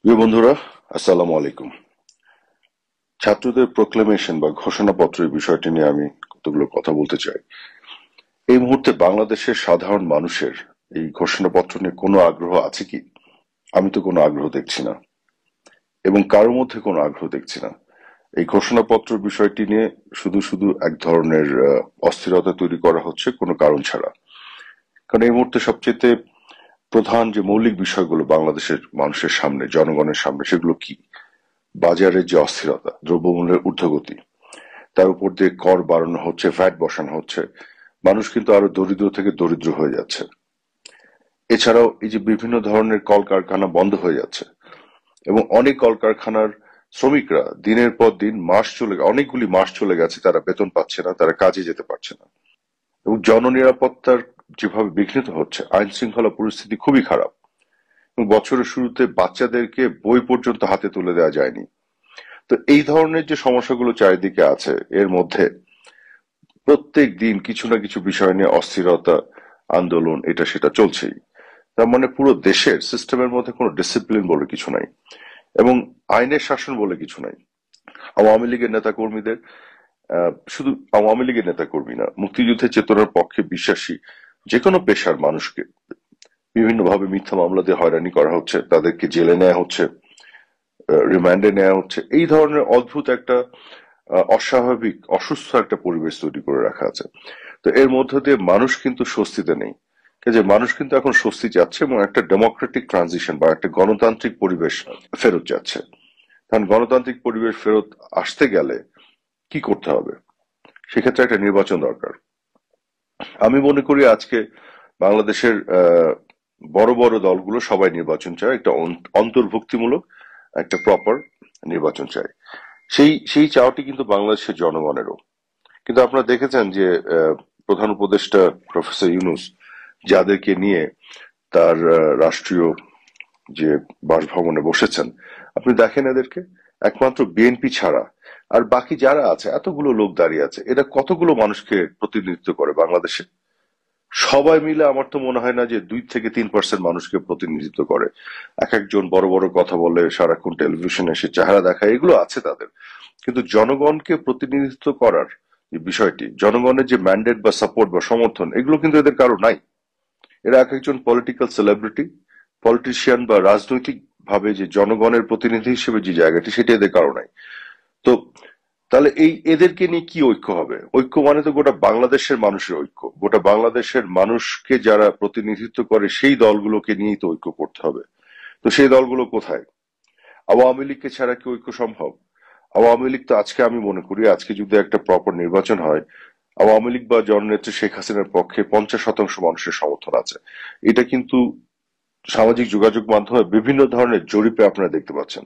প্রিয় বন্ধুরা, আসসালামু আলাইকুম। ছাত্রদের প্রোক্লেমেশন বা ঘোষণাপত্রের বিষয়টি নিয়ে আমি কতগুলো কথা বলতে চাই। এই মুহূর্তে বাংলাদেশের সাধারণ মানুষের এই ঘোষণাপত্র নিয়ে কোনো আগ্রহ আছে কি? আমি তো কোনো আগ্রহ দেখছি না, এবং কারোর মধ্যে কোনো আগ্রহ দেখছি না। এই ঘোষণাপত্র বিষয়টি নিয়ে শুধু শুধু এক ধরনের অস্থিরতা তৈরি করা হচ্ছে কোনো কারণ ছাড়া। কারণ এই মুহূর্তে সবচেয়ে প্রধান যে মৌলিক বিষয়গুলো বাংলাদেশের মানুষের সামনে, জনগণের সামনে, সেগুলো কি? বাজারের যে অস্থিরতা, দ্রব্যমূল্যের ঊর্ধ্বগতি, তার উপর দিয়ে কর বাড়ানো হচ্ছে, ভ্যাট বসানো হচ্ছে। মানুষ কিন্তু আরো দরিদ্র থেকে দরিদ্র হয়ে যাচ্ছে। এছাড়াও এই যে বিভিন্ন ধরনের কলকারখানা বন্ধ হয়ে যাচ্ছে, এবং অনেক কলকারখানার শ্রমিকরা দিনের পর দিন, অনেকগুলি মাস চলে গেছে, তারা বেতন পাচ্ছে না, তারা কাজে যেতে পারছে না। এবং জননিরাপত্তার যেভাবে বিঘ্নিত হচ্ছে, আইন শৃঙ্খলা পরিস্থিতি খুবই খারাপ। এবং বছরের শুরুতে বাচ্চাদেরকে বই পর্যন্ত হাতে তুলে দেওয়া যায়নি। তো এই ধরনের যে সমস্যাগুলো চারিদিকে আছে, এর মধ্যে প্রত্যেক দিন কিছু না কিছু বিষয় নিয়ে অস্থিরতা, আন্দোলন, এটা সেটা চলছেই। তার মানে পুরো দেশের সিস্টেমের মধ্যে কোনো ডিসিপ্লিন বলে কিছু নাই, এবং আইনের শাসন বলে কিছু নাই। আওয়ামী লীগের নেতা কর্মীদের, শুধু আওয়ামী লীগের নেতা কর্মী না, মুক্তিযুদ্ধের চেতনার পক্ষে বিশ্বাসী যে কোনো পেশার মানুষকে বিভিন্নভাবে মিথ্যা মামলা দিয়ে হয়রানি করা হচ্ছে, তাদেরকে জেলে নেওয়া হচ্ছে, রিমান্ডে নেওয়া হচ্ছে। এই ধরনের অদ্ভুত একটা অস্বাভাবিক, অসুস্থ একটা পরিবেশ তৈরি করে রাখা আছে। তো এর মধ্য দিয়ে মানুষ কিন্তু স্বস্তিতে নেই। যে মানুষ কিন্তু এখন স্বস্তি চাচ্ছে, এবং একটা ডেমোক্রেটিক ট্রানজিশন বা একটা গণতান্ত্রিক পরিবেশ ফেরত যাচ্ছে। কারণ গণতান্ত্রিক পরিবেশ ফেরত আসতে গেলে কি করতে হবে? সেক্ষেত্রে একটা নির্বাচন দরকার। আমি মনে করি আজকে বাংলাদেশের বড় বড় দলগুলো সবাই নির্বাচন চায়, একটা অন্তর্ভুক্তিমূলক, একটা প্রপার নির্বাচন চায়। সেই চাওয়াটি কিন্তু বাংলাদেশের জনগণেরও। কিন্তু আপনারা দেখেছেন যে প্রধান উপদেষ্টা প্রফেসর ইউনূস যাদেরকে নিয়ে তার রাষ্ট্রীয় যে বাসভবনে বসেছেন, আপনি দেখেন এদেরকে, একমাত্র বিএনপি ছাড়া আর বাকি যারা আছে, এতগুলো লোক দাঁড়িয়ে আছে, এরা কতগুলো মানুষকে প্রতিনিধিত্ব করে বাংলাদেশে? সবাই মিলে আমার তো মনে হয় না যে 2 থেকে 3% মানুষকে প্রতিনিধিত্ব করে। এক একজন বড় বড় কথা বলে, সারাক্ষণ টেলিভিশনে এসে চেহারা দেখায়, এগুলো আছে তাদের। কিন্তু জনগণকে প্রতিনিধিত্ব করার যে বিষয়টি, জনগণের যে ম্যান্ডেট বা সাপোর্ট বা সমর্থন, এগুলো কিন্তু এদের কারো নাই। এরা এক একজন পলিটিক্যাল সেলিব্রিটি, পলিটিশিয়ান, বা রাজনৈতিক ভাবে যে জনগণের প্রতিনিধি হিসেবে যে জায়গাটি, সেটা এদের কারো নাই। তো তাহলে এই এদেরকে নিয়ে কি ঐক্য হবে? ঐক্য মানে তো গোটা বাংলাদেশের মানুষের ঐক্য, গোটা বাংলাদেশের মানুষকে যারা প্রতিনিধিত্ব করে সেই দলগুলোকে নিয়েই তো ঐক্য করতে হবে। তো সেই দলগুলো কোথায়? আওয়ামী লীগকে ছাড়া কি ঐক্য সম্ভব? আওয়ামী লীগ তো, আজকে আমি মনে করি, আজকে যদি একটা প্রপার নির্বাচন হয়, আওয়ামী লীগ বা জননেত্রী শেখ হাসিনার পক্ষে 50% মানুষের সমর্থন আছে। এটা কিন্তু সামাজিক যোগাযোগ মাধ্যমে বিভিন্ন ধরনের জরিপে আপনারা দেখতে পাচ্ছেন।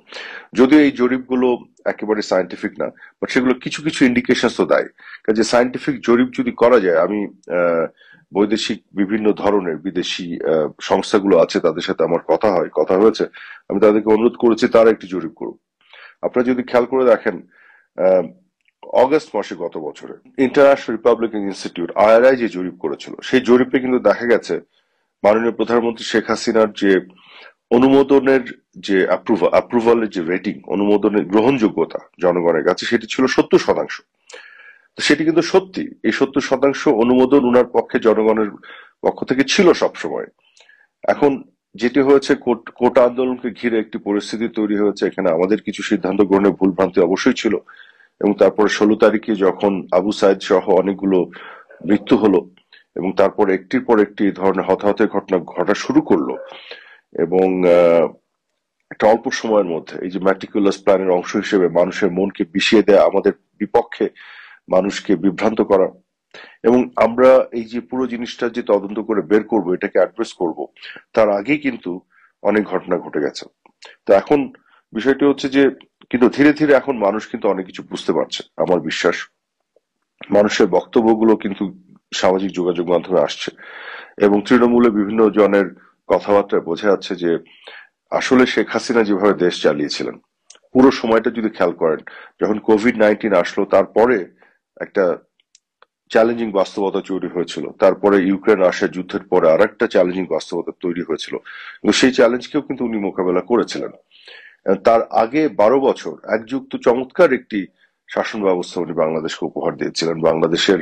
যদিও এই জরিপগুলো একেবারে সায়েন্টিফিক না, বাট সেগুলো কিছু কিছু ইন্ডিকেশন তো দেয়। কাজে সায়েন্টিফিক জরিপ যদি করা যায়, আমি বৈদেশিক বিভিন্ন ধরনের বিদেশি সংস্থাগুলো আছে, তাদের সাথে আমার কথা হয়েছে। আমি তাদেরকে অনুরোধ করেছি তারা একটি জরিপ করুক। আপনারা যদি খেয়াল করে দেখেন, আহ, অগস্ট মাসে গত বছরে ইন্টারন্যাশনাল রিপাবলিকান ইনস্টিটিউট আইআরআই যে জরিপ করেছিল, সেই জরিপে কিন্তু দেখা গেছে মাননীয় প্রধানমন্ত্রী শেখ হাসিনার যে অনুমোদনের যে অ্যাপ্রুভালের যে রেটিং, অনুমোদনের গ্রহণযোগ্যতা জনগণের কাছে, সেটি ছিল 70%। তো সেটি কিন্তু সত্যি, এই 70% অনুমোদন উনার পক্ষে, জনগণের পক্ষ থেকে ছিল সবসময়। এখন যেটি হয়েছে, কোটা আন্দোলনকে ঘিরে একটি পরিস্থিতি তৈরি হয়েছে, এখানে আমাদের কিছু সিদ্ধান্ত গ্রহণে ভুলভ্রান্তি অবশ্যই ছিল। এবং তারপরে 16 তারিখে যখন আবু সাইদ সহ অনেকগুলো মৃত্যু হলো, এবং তারপর একটির পর একটি এই ধরনের হতাহতের ঘটনা ঘটা শুরু করলো, এবং একটা অল্প সময়ের মধ্যে এই যে ম্যাটিকুলাস প্ল্যানের অংশ হিসেবে মানুষের মনকে বিষিয়ে দেয়া, আমাদের বিপক্ষে মানুষকে বিভ্রান্ত করা, এবং আমরা এই যে পুরো জিনিসটা যে তদন্ত করে বের করব, এটাকে অ্যাড্রেস করব, তার আগেই কিন্তু অনেক ঘটনা ঘটে গেছে। তো এখন বিষয়টি হচ্ছে যে, কিন্তু ধীরে ধীরে এখন মানুষ কিন্তু অনেক কিছু বুঝতে পারছে, আমার বিশ্বাস। মানুষের বক্তব্যগুলো কিন্তু সামাজিক যোগাযোগ মাধ্যমে আসছে, এবং তৃণমূলে বিভিন্ন জনের কথাবার্তায় বোঝা যাচ্ছে যে আসলে শেখ হাসিনা যেভাবে দেশ চালিয়েছিলেন, পুরো সময়টা যদি খেয়াল করেন, যখন কোভিড-19 আসলো, তারপরে একটা চ্যালেঞ্জিং বাস্তবতা তৈরি হয়েছিল, তারপরে ইউক্রেন রাশিয়া যুদ্ধের পরে আর একটা চ্যালেঞ্জিং বাস্তবতা তৈরি হয়েছিল, কিন্তু সেই চ্যালেঞ্জকেও কিন্তু উনি মোকাবেলা করেছিলেন। তার আগে 12 বছর একযুগ তো চমৎকার একটি শাসন ব্যবস্থা উনি বাংলাদেশকে উপহার দিয়েছিলেন। বাংলাদেশের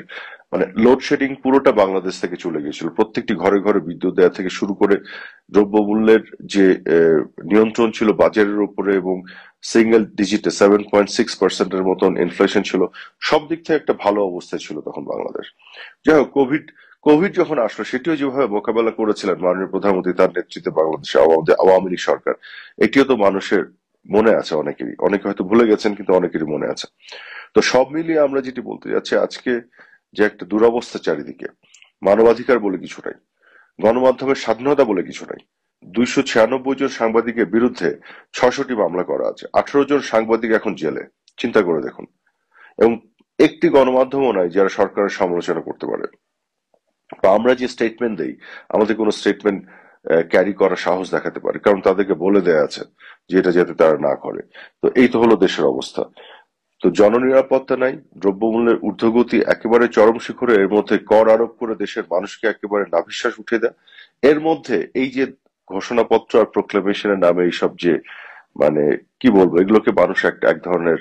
মানে লোডশেডিং পুরোটা বাংলাদেশ থেকে চলে গিয়েছিল। প্রত্যেকটি ঘরে ঘরে বিদ্যুৎ দেওয়া থেকে শুরু করে দ্রব্যমূল্যের যে নিয়ন্ত্রণ ছিল বাজারের উপরে, এবং সিঙ্গেল ডিজিটে 7.6% মতন ইনফ্লেশন ছিল। সব দিক থেকে একটা ভালো অবস্থায় ছিল তখন বাংলাদেশ। যাই হোক, কোভিড কোভিড যখন আসলো সেটিও যেভাবে মোকাবেলা করেছিলেন মাননীয় প্রধানমন্ত্রী তার নেতৃত্বে বাংলাদেশে আওয়ামী লীগ সরকার, এটিও তো মানুষের মনে আছে অনেকেরই, অনেকে হয়তো ভুলে গেছেন কিন্তু অনেকেরই মনে আছে। তো সব মিলিয়ে আমরা যেটি বলতে যাচ্ছি, আজকে যে একটা দুরবস্থা চারিদিকে, মানবাধিকার বলে কিছু নাই, গণমাধ্যমের স্বাধীনতা বলে কিছু নাই। 296 জন সাংবাদিকের বিরুদ্ধে 600টি মামলা করা আছে, 18 জন সাংবাদিক এখন জেলে। চিন্তা করে দেখুন। এবং একটি গণমাধ্যমও নাই যারা সরকারের সমালোচনা করতে পারে। বা আমরা যে স্টেটমেন্ট দেই, আমাদের কোনো স্টেটমেন্ট ক্যারি করার সাহস দেখাতে পারে, কারণ তাদেরকে বলে দেয়া আছে যে এটা যাতে তারা না করে। তো এই তো হলো দেশের অবস্থা। তো জননিরাপত্তা নাই, দ্রব্যমূল্যের ঊর্ধ্বগতি একেবারে চরম শিখরে, এর মধ্যে কর আরোপ করে দেশের মানুষকে একেবারে নাভিশ্বাস উঠে দেয়। এর মধ্যে এই যে ঘোষণাপত্র আর প্রোক্লেমেশনের নামে এইসব যে মানে কি বলবো, এগুলোকে মানুষ এক ধরনের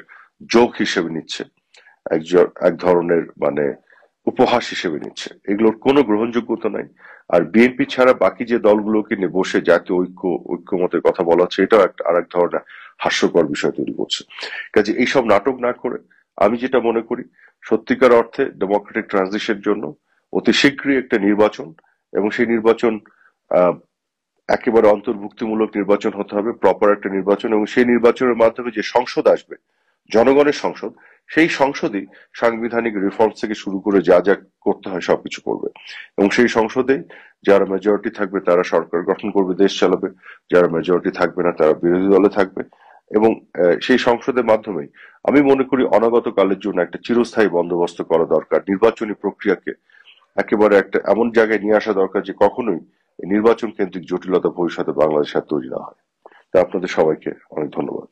জোক হিসেবে নিচ্ছে, এক ধরনের মানে উপহাস হিসেবে নিচ্ছে। এগুলোর কোনো গ্রহণযোগ্যতা নাই। আর বিএনপি ছাড়া বাকি যে দলগুলোকে নিয়ে বসে জাতীয় ঐক্যমতের কথা বলা হচ্ছে, এটাও একটা আরেক ধরনের হাস্যকর বিষয় তৈরি করছে। কাজে এইসব নাটক না করে আমি যেটা মনে করি, সত্যিকার অর্থে ডেমোক্রেটিক ট্রানজিশনের জন্য অতি শীঘ্রই একটা নির্বাচন, এবং সেই নির্বাচন আহ একেবারে অন্তর্ভুক্তিমূলক নির্বাচন হতে হবে, প্রপার একটা নির্বাচন, এবং সেই নির্বাচনের মাধ্যমে যে সংসদ আসবে, জনগণের সংসদ, সেই সংসদই সাংবিধানিক রিফর্মস থেকে শুরু করে যা যা করতে হয় সবকিছু করবে। এবং সেই সংসদে যারা মেজরিটি থাকবে তারা সরকার গঠন করবে, দেশ চালাবে। যারা মেজরিটি থাকবে না তারা বিরোধী দলে থাকবে। এবং সেই সংসদের মাধ্যমেই আমি মনে করি অনাগত কালের জন্য একটা চিরস্থায়ী বন্দোবস্ত করা দরকার। নির্বাচনী প্রক্রিয়াকে একেবারে একটা এমন জায়গায় নিয়ে আসা দরকার যে কখনোই নির্বাচন কেন্দ্রিক জটিলতা ভবিষ্যতে বাংলাদেশ আর তৈরি না হয়। তা আপনাদের সবাইকে অনেক ধন্যবাদ।